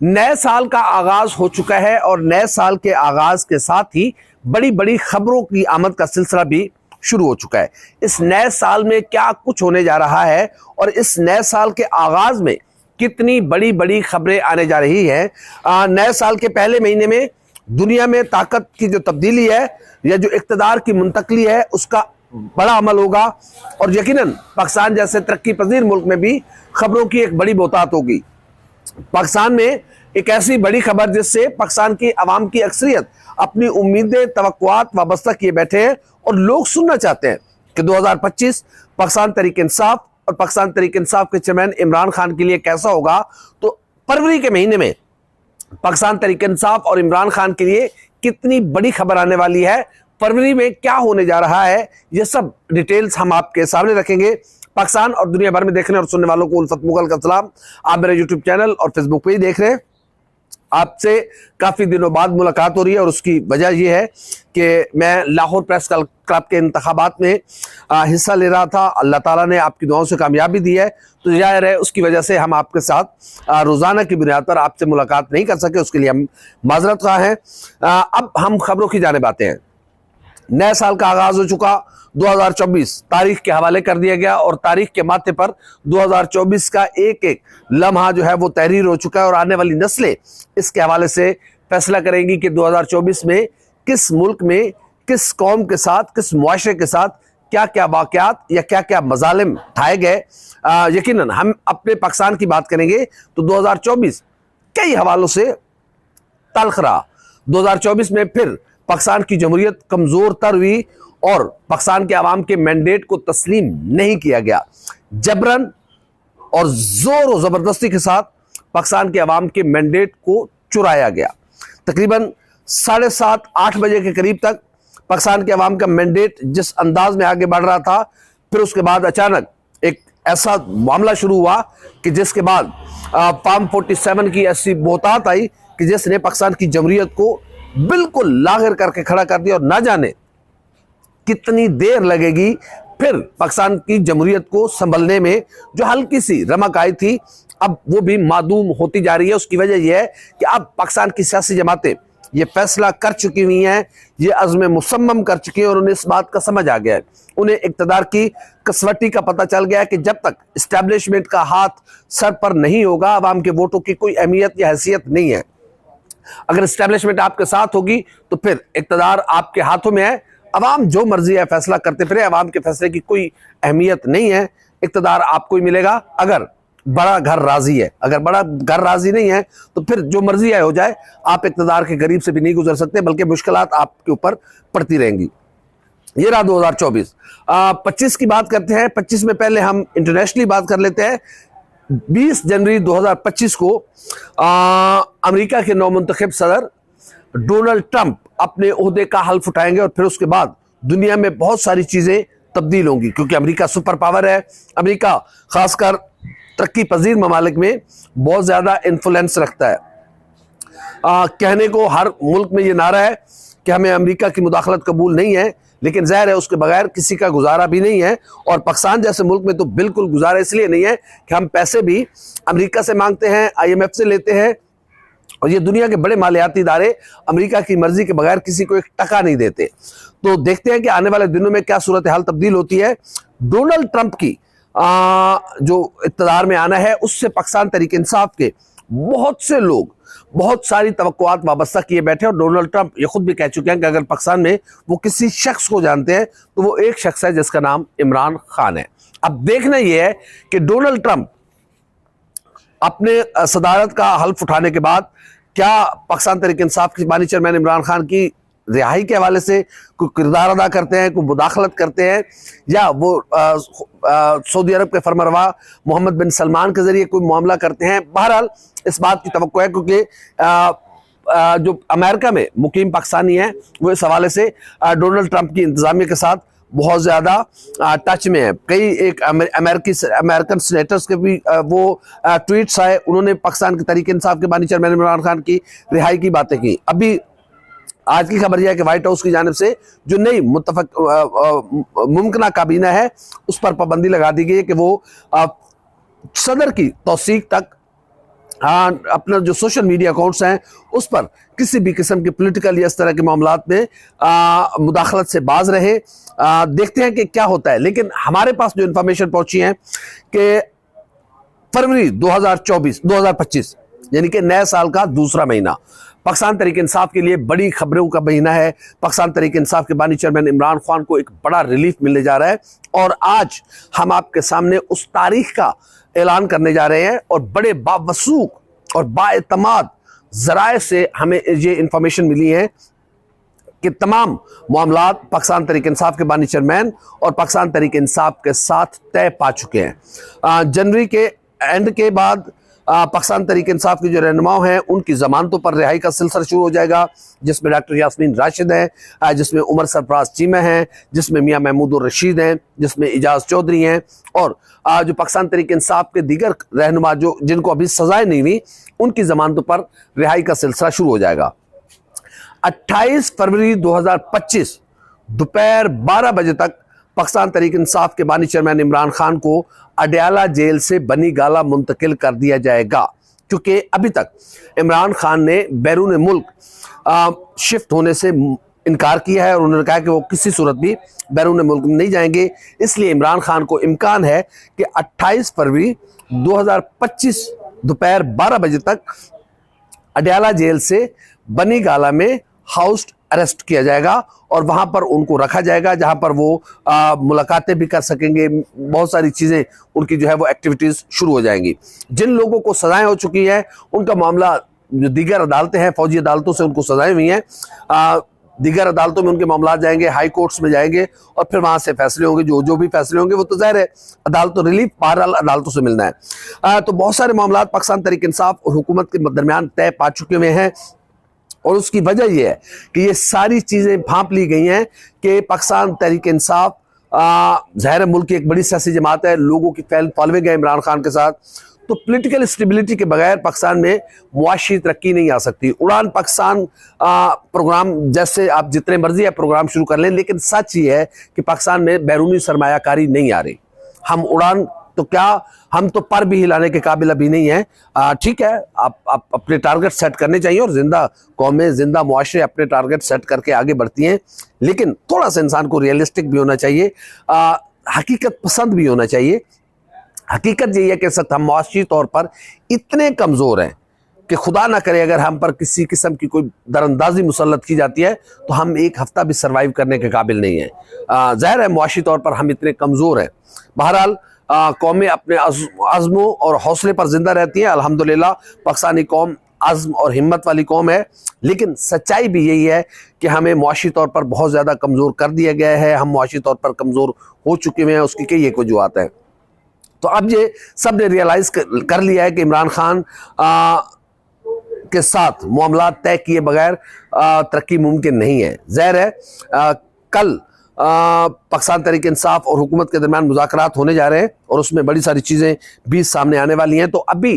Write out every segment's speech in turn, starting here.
नए साल का आगाज हो चुका है और नए साल के आगाज के साथ ही बड़ी बड़ी खबरों की आमद का सिलसिला भी शुरू हो चुका है। इस नए साल में क्या कुछ होने जा रहा है और इस नए साल के आगाज में कितनी बड़ी बड़ी खबरें आने जा रही हैं। नए साल के पहले महीने में दुनिया में ताकत की जो तब्दीली है या जो इक़्तिदार की मुंतकली है उसका बड़ा अमल होगा और यकीनन पाकिस्तान जैसे तरक्की पजीर मुल्क में भी खबरों की एक बड़ी बहुतात होगी। पाकिस्तान में एक ऐसी बड़ी खबर जिससे पाकिस्तान की आवाम की अक्सरियत अपनी उम्मीदें तवक्कुआत वाबस्ता किए बैठे हैं और लोग सुनना चाहते हैं कि 2025 पाकिस्तान तहरीक इंसाफ और पाकिस्तान तहरीक इंसाफ के चेयरमैन इमरान खान के लिए कैसा होगा। तो फरवरी के महीने में पाकिस्तान तहरीक इंसाफ और इमरान खान के लिए कितनी बड़ी खबर आने वाली है, फरवरी में क्या होने जा रहा है, ये सब डिटेल्स हम आपके सामने रखेंगे। पाकिस्तान और दुनिया भर में देखने और सुनने वालों को उल्फत मुगल का सलाम। आप मेरे यूट्यूब चैनल और फेसबुक पे ही देख रहे हैं। आपसे काफ़ी दिनों बाद मुलाकात हो रही है और उसकी वजह यह है कि मैं लाहौर प्रेस क्लब के इंतखाबात में हिस्सा ले रहा था। अल्लाह ताला ने आपकी दुआओं से कामयाबी दी है, तो जाहिर है उसकी वजह से हम आपके साथ रोज़ाना की बुनियाद पर आपसे मुलाकात नहीं कर सके, उसके लिए हम माजरत खा हैं। अब हम खबरों की जानिब आते हैं। नए साल का आगाज हो चुका, 2024 तारीख के हवाले कर दिया गया और तारीख के माथे पर 2024 का एक एक लम्हा जो है वो तहरीर हो चुका है और आने वाली नस्लें इसके हवाले से फैसला करेंगी कि 2024 में किस मुल्क में किस कौम के साथ किस मुआशरे के साथ क्या क्या वाक़यात या क्या क्या मजालिम उठाए गए। यकीनन हम अपने पाकिस्तान की बात करेंगे तो 2024 कई हवालों से तल्ख रहा। 2024 में फिर पाकिस्तान की जमहूरियत कमज़ोर तर हुई और पाकिस्तान के अवाम के मैंडेट को तस्लीम नहीं किया गया। जबरन और जोर और ज़बरदस्ती के साथ पाकिस्तान के अवाम के मैंडेट को चुराया गया। तकरीबन 7:30-8 बजे के करीब तक पाकिस्तान के अवाम का मैंडेट जिस अंदाज में आगे बढ़ रहा था, फिर उसके बाद अचानक एक ऐसा मामला शुरू हुआ कि जिसके बाद फार्म 47 की ऐसी बहुतात आई कि जिसने पाकिस्तान की जमहूरियत को बिल्कुल लागिर करके खड़ा कर दिया और ना जाने कितनी देर लगेगी फिर पाकिस्तान की जमहूरियत को संभलने में। जो हल्की सी रमक आई थी अब वो भी मादूम होती जा रही है। उसकी वजह यह है कि अब पाकिस्तान की सियासी जमातें ये फैसला कर चुकी हुई हैं, ये अज़्म मुसम्मम कर चुकी हैं और उन्हें इस बात का समझ आ गया है, उन्हें इक़्तिदार की कसवटी का पता चल गया है कि जब तक इस्टेब्लिशमेंट का हाथ सर पर नहीं होगा अवाम के वोटों की कोई अहमियत या हैसियत नहीं है। अगर इस्टेब्लिशमेंट आपके साथ होगी तो फिर इक़्तिदार आपके हाथों में है, अवाम जो मर्जी है फैसला करते फिरे, अवाम के फैसले की कोई अहमियत नहीं है। इक़्तिदार आपको ही मिलेगा अगर बड़ा घर राजी है, अगर बड़ा घर राजी नहीं है तो फिर जो मर्जी है हो जाए, आप इक़्तिदार के करीब से भी नहीं गुजर सकते, बल्कि मुश्किलात आपके ऊपर पड़ती रहेंगी। ये रहा 2024। 25 की बात करते हैं। 25 में पहले हम इंटरनेशनली बात कर लेते हैं। 20 जनवरी 2025 को अमेरिका के नौमुंतखब सदर डोनाल्ड ट्रंप अपने ओहदे का हल्फ उठाएंगे और फिर उसके बाद दुनिया में बहुत सारी चीज़ें तब्दील होंगी, क्योंकि अमेरिका सुपर पावर है। अमेरिका खासकर तरक्की पजीर ममालिक में बहुत ज़्यादा इन्फ्लुएंस रखता है। कहने को हर मुल्क में ये नारा है कि हमें अमेरिका की मुदाखलत कबूल नहीं है, लेकिन ज़ाहिर है उसके बगैर किसी का गुजारा भी नहीं है और पाकिस्तान जैसे मुल्क में तो बिल्कुल गुजारा इसलिए नहीं है कि हम पैसे भी अमेरिका से मांगते हैं, IMF से लेते हैं और ये दुनिया के बड़े मालियाती इदारे अमेरिका की मर्जी के बगैर किसी को एक टका नहीं देते। तो देखते हैं कि आने वाले दिनों में क्या सूरत हाल तब्दील होती है। डोनाल्ड ट्रंप की जो इक़्तिदार में आना है उससे पाकिस्तान तहरीक इंसाफ के बहुत से लोग बहुत सारी तवक्कुआत वाबस्ता किए बैठे और डोनाल्ड ट्रंप ये खुद भी कह चुके हैं कि अगर पाकिस्तान में वो किसी शख्स को जानते हैं तो वो एक शख्स है जिसका नाम इमरान खान है। अब देखना यह है कि डोनाल्ड ट्रंप अपने सदारत का हल्फ उठाने के बाद क्या पाकिस्तान तहरीक इंसाफ के बानी चेयरमैन इमरान खान की रिहाई के हवाले से कोई किरदार अदा करते हैं, कोई मुदाखलत करते हैं, या वो सऊदी अरब के फरमरवा मोहम्मद बिन सलमान के जरिए कोई मामला करते हैं। बहरहाल इस बात की तवक्को है क्योंकि जो अमेरिका में मुकीम पाकिस्तानी हैं वो इस हवाले से डोनाल्ड ट्रंप की इंतजामिया के साथ बहुत ज़्यादा टच में है। कई एक अमेरिकन सेनेटर्स के भी वो ट्वीट्स आए, उन्होंने पाकिस्तान के तहरीक इंसाफ के बानी चेयरमैन इमरान खान की रिहाई की बातें की। अभी आज की खबर यह है कि व्हाइट हाउस की जानिब से जो नई मुमकिना काबीना है उस पर पाबंदी लगा दी गई है कि वो सदर की तौसीक तक अपना जो सोशल मीडिया अकाउंट्स हैं उस पर किसी भी किस्म के पॉलिटिकल या इस तरह के मामलात में मुदाखलत से बाज रहे। देखते हैं कि क्या होता है। लेकिन हमारे पास जो इंफॉर्मेशन पहुंची है कि फरवरी 2025 यानी कि नए साल का दूसरा महीना पाकिस्तान तहरीक इंसाफ के लिए बड़ी खबरों का महीना है। पाकिस्तान तहरीक इंसाफ के बानी चेयरमैन इमरान खान को एक बड़ा रिलीफ मिलने जा रहा है और आज हम आपके सामने उस तारीख का ऐलान करने जा रहे हैं और बड़े बावसूख और बाएतमाद जराए से हमें ये इंफॉर्मेशन मिली है कि तमाम मामलात पाकिस्तान तहरीक इंसाफ के बानी चेयरमैन और पाकिस्तान तहरीक इंसाफ के साथ तय पा चुके हैं। जनवरी के एंड के बाद पाकिस्तान तहरीक इंसाफ के जो रहनुमा हैं उनकी जमानतों पर रिहाई का सिलसिला शुरू हो जाएगा, जिसमें डॉक्टर यास्मीन राशिद हैं, जिसमें उमर सरफराज चीमा हैं, जिसमें मियां महमूद रशीद हैं, जिसमें इजाज चौधरी हैं और जो पाकिस्तान तहरीक इंसाफ के दीगर रहनुमा जो जिनको अभी सजाएं नहीं हुई उनकी जमानतों पर रिहाई का सिलसिला शुरू हो जाएगा। 28 फरवरी 2025 दोपहर 12 बजे तक पाकिस्तान तहरीक इंसाफ के बानी चेयरमैन इमरान खान को अडयाला जेल से बनी गाला मुंतकिल कर दिया जाएगा, क्योंकि अभी तक इमरान खान ने बैरून मुल्क शिफ्ट होने से इनकार किया है और उन्होंने कहा कि वो किसी सूरत भी बैरून मुल्क में नहीं जाएंगे। इसलिए इमरान खान को इम्कान है कि 28 फरवरी 2025 दोपहर 12 बजे तक अडयाला जेल से बनी गाला में हाउस अरेस्ट किया जाएगा और वहां पर उनको रखा जाएगा, जहां पर वो मुलाकातें भी कर सकेंगे। बहुत सारी चीजें उनकी जो है वो एक्टिविटीज शुरू हो जाएंगी। जिन लोगों को सजाएं हो चुकी है उनका मामला जो दीगर अदालतें हैं, फौजी अदालतों से उनको सजाएं हुई हैं, दीगर अदालतों में उनके मामला जाएंगे, हाई कोर्ट्स में जाएंगे और फिर वहां से फैसले होंगे। जो भी फैसले होंगे वो तो जाहिर है अदालतों रिलीफ बहरहाल अदालतों से मिलना है। तो बहुत सारे मामला पाकिस्तान तहरीक इंसाफ और हुकूमत के दरमियान तय पा चुके हुए हैं और उसकी वजह यह है कि ये सारी चीजें भांप ली गई हैं कि पाकिस्तान तहरीक इंसाफ ज़ाहिर मुल्क की एक बड़ी सियासी जमात है, लोगों की फॉलोइंग है इमरान खान के साथ। तो पॉलिटिकल स्टेबिलिटी के बगैर पाकिस्तान में मुआशी तरक्की नहीं आ सकती। उड़ान पाकिस्तान प्रोग्राम जैसे आप जितने मर्जी है प्रोग्राम शुरू कर लें, लेकिन सच ये है कि पाकिस्तान में बैरूनी सरमायाकारी नहीं आ रही। हम उड़ान तो क्या, हम तो पर भी हिलाने के काबिल अभी नहीं है। ठीक है, आप अपने टारगेट सेट करने चाहिए और जिंदा कौमें, जिंदा मुआशरे अपने टारगेट सेट करके आगे बढ़ती हैं, लेकिन थोड़ा सा इंसान को रियलिस्टिक भी होना चाहिए, हकीकत पसंद भी होना चाहिए। हकीकत यही है कि सख्त हम मुआशी तौर पर इतने कमज़ोर हैं कि खुदा ना करे अगर हम पर किसी किस्म की कोई दरअंदाजी मुसल्लत की जाती है तो हम एक हफ्ता भी सर्वाइव करने के काबिल नहीं है। ज़ाहिर है मुआशी तौर पर हम इतने कमज़ोर हैं। बहरहाल कौमें अपने अज़्मों और हौसले पर जिंदा रहती हैं। अल्हम्दुलिल्लाह पाकिस्तानी कौम अज़्म और हिम्मत वाली कौम है, लेकिन सच्चाई भी यही है कि हमें मुआशी तौर पर बहुत ज़्यादा कमज़ोर कर दिया गया है। हम मुआशी तौर पर कमज़ोर हो चुके हैं, उसकी कई एक वजूहत है। तो अब ये सब ने रियलाइज़ कर लिया है कि इमरान खान के साथ मामला तय किए बगैर तरक्की मुमकिन नहीं है। ज़ाहिर है कल पाकिस्तान तहरीक इंसाफ और हुकूमत के दरमियान मुज़ाकरात होने जा रहे हैं और उसमें बड़ी सारी चीज़ें भी सामने आने वाली हैं। तो अभी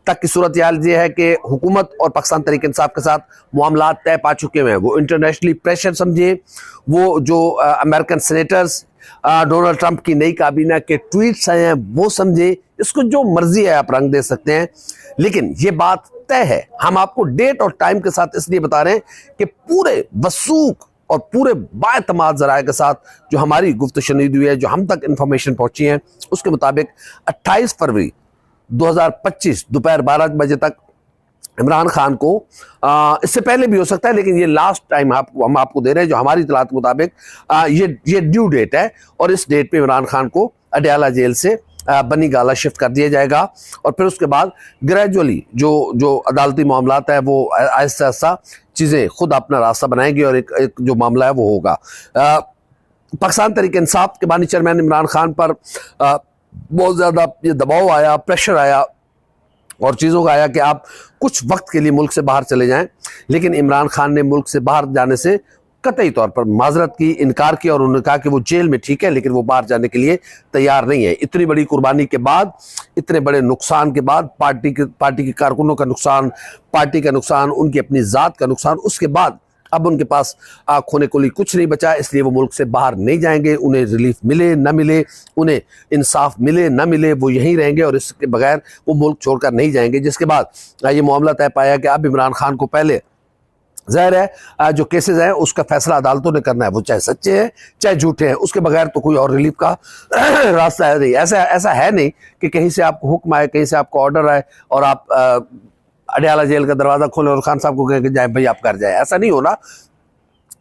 तक की सूरत हाल ये है कि हुकूमत और पाकिस्तान तहरीक इंसाफ के साथ मामला तय पा चुके हुए हैं। वो इंटरनेशनली प्रेशर समझे, वो जो अमेरिकन सेनेटर्स, डोनाल्ड ट्रंप की नई काबीना के ट्वीट्स आए हैं वो समझे, इसको जो मर्जी है आप रंग दे सकते हैं, लेकिन ये बात तय है। हम आपको डेट और टाइम के साथ इसलिए बता रहे हैं कि पूरे वसूख और पूरे बाएतमाद ज़राए के साथ जो हमारी गुफ्त शनीद हुई है, जो हम तक इंफॉर्मेशन पहुंची है, उसके मुताबिक 28 फरवरी 2025 दोपहर 12 बजे तक इमरान खान को, इससे पहले भी हो सकता है लेकिन ये लास्ट टाइम हम आपको दे रहे हैं जो हमारी इतलात के मुताबिक ये ड्यू डेट है और इस डेट पे इमरान खान को अडयाला जेल से बनी गाला शिफ्ट कर दिया जाएगा और फिर उसके बाद ग्रेजुअली जो अदालती मामलात है वो आहिस्ता आहिस्ता चीज़ें खुद अपना रास्ता बनाएंगी और एक जो मामला है वो होगा। पाकिस्तान तहरीक इंसाफ के बानी चेयरमैन इमरान खान पर बहुत ज़्यादा ये दबाव आया, प्रेशर आया और चीज़ों का आया कि आप कुछ वक्त के लिए मुल्क से बाहर चले जाएं, लेकिन इमरान खान ने मुल्क से बाहर जाने से कतई तौर पर माजरत की, इनकार किया और उन्होंने कहा कि वो जेल में ठीक है लेकिन वो बाहर जाने के लिए तैयार नहीं है। इतनी बड़ी कुर्बानी के बाद, इतने बड़े नुकसान के बाद, पार्टी के कारकुनों का नुकसान, पार्टी का नुकसान, उनकी अपनी ज़ात का नुकसान, उसके बाद अब उनके पास खोने को लिए कुछ नहीं बचा, इसलिए वो मुल्क से बाहर नहीं जाएंगे। उन्हें रिलीफ मिले न मिले, उन्हें इंसाफ मिले न मिले, वो यहीं रहेंगे और इसके बगैर वो मुल्क छोड़कर नहीं जाएंगे। जिसके बाद ये मामला तय पाया कि अब इमरान खान को पहले जाहिर है जो केसेस हैं उसका फैसला अदालतों ने करना है, वो चाहे सच्चे हैं चाहे झूठे हैं, उसके बगैर तो कोई और रिलीफ का रास्ता है नहीं। ऐसा है नहीं कि कहीं से आपको हुक्म आए, कहीं से आपको ऑर्डर आए और आप अडयाला जेल का दरवाजा खोले और खान साहब को कहें कि जाए भाई आप कर जाए, ऐसा नहीं होना।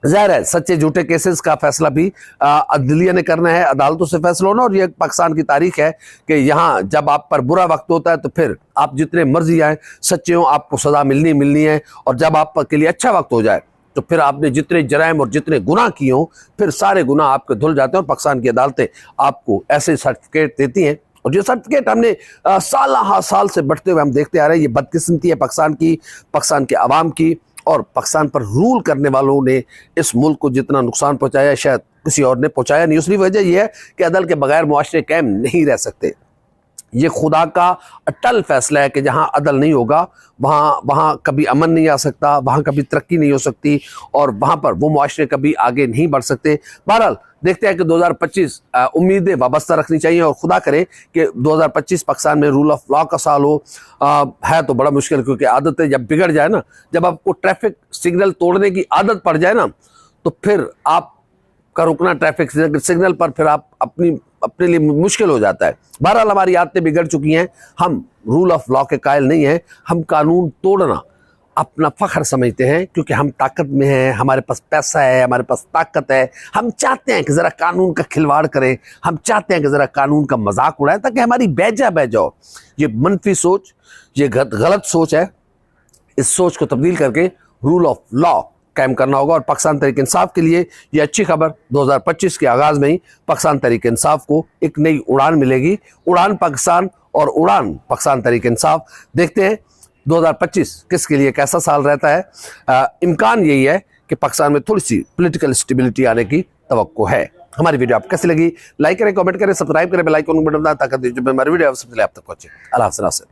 जाहिर है सच्चे झूठे केसेस का फैसला भी अदलिया ने करना है, अदालतों से फैसला होना। और ये पाकिस्तान की तारीख है कि यहाँ जब आप पर बुरा वक्त होता है तो फिर आप जितने मर्जी आए सच्चे हो, आपको सजा मिलनी है। और जब आप के लिए अच्छा वक्त हो जाए तो फिर आपने जितने जराइम और जितने गुनाह किए हों फिर सारे गुनाह आपके धुल जाते हैं और पाकिस्तान की अदालतें आपको ऐसे सर्टिफिकेट देती हैं। और जो सर्टिफिकेट हमने साल से बढ़ते हुए हम देखते आ रहे हैं, ये बदकिस्मती है पाकिस्तान की, पाकिस्तान के अवाम की। और पाकिस्तान पर रूल करने वालों ने इस मुल्क को जितना नुकसान पहुंचाया शायद किसी और ने पहुंचाया नहीं। उसकी वजह यह है कि अदल के बगैर मुआशरे कायम नहीं रह सकते। ये खुदा का अटल फैसला है कि जहाँ अदल नहीं होगा वहाँ कभी अमन नहीं आ सकता, वहाँ कभी तरक्की नहीं हो सकती और वहाँ पर वो मुआशरे कभी आगे नहीं बढ़ सकते। बहरहाल देखते हैं कि 2025 उम्मीदें वाबस्ता रखनी चाहिए और खुदा करे कि 2025 पाकिस्तान में रूल ऑफ लॉ का साल हो। है तो बड़ा मुश्किल, क्योंकि आदतें जब बिगड़ जाए ना, जब आपको ट्रैफिक सिग्नल तोड़ने की आदत पड़ जाए ना, तो फिर आपका रुकना ट्रैफिक सिग्नल पर फिर आप अपने लिए मुश्किल हो जाता है। बहरहाल हमारी आदतें बिगड़ चुकी हैं, हम रूल ऑफ लॉ के कायल नहीं हैं। हम कानून तोड़ना अपना फख्र समझते हैं क्योंकि हम ताकत में हैं, हमारे पास पैसा है, हमारे पास ताकत है। हम चाहते हैं कि ज़रा कानून का खिलवाड़ करें, हम चाहते हैं कि ज़रा कानून का मजाक उड़ाएं ताकि हमारी बेजा हो। ये मनफी सोच, ये गलत सोच है। इस सोच को तब्दील करके रूल ऑफ लॉ कायम करना होगा। और पाकिस्तान तहरीक इंसाफ के लिए ये अच्छी खबर, 2025 के आगाज़ में ही पाकिस्तान तहरीक इंसाफ को एक नई उड़ान मिलेगी। उड़ान पाकिस्तान और उड़ान पाकिस्तान तहरीक इंसाफ। देखते हैं 2025 किसके लिए कैसा साल रहता है। इम्कान यही है कि पाकिस्तान में थोड़ी सी पॉलिटिकल स्टेबिलिटी आने की तवक्को है। हमारी वीडियो आपको कैसी लगी? लाइक करें, कमेंट करें, सब्सक्राइब करें, बेल आइकन को बटन दबाएं ताकि जो हमारी वीडियो सबसे पहले आप तक पहुंचे। अल्लाह हाफ़िज़।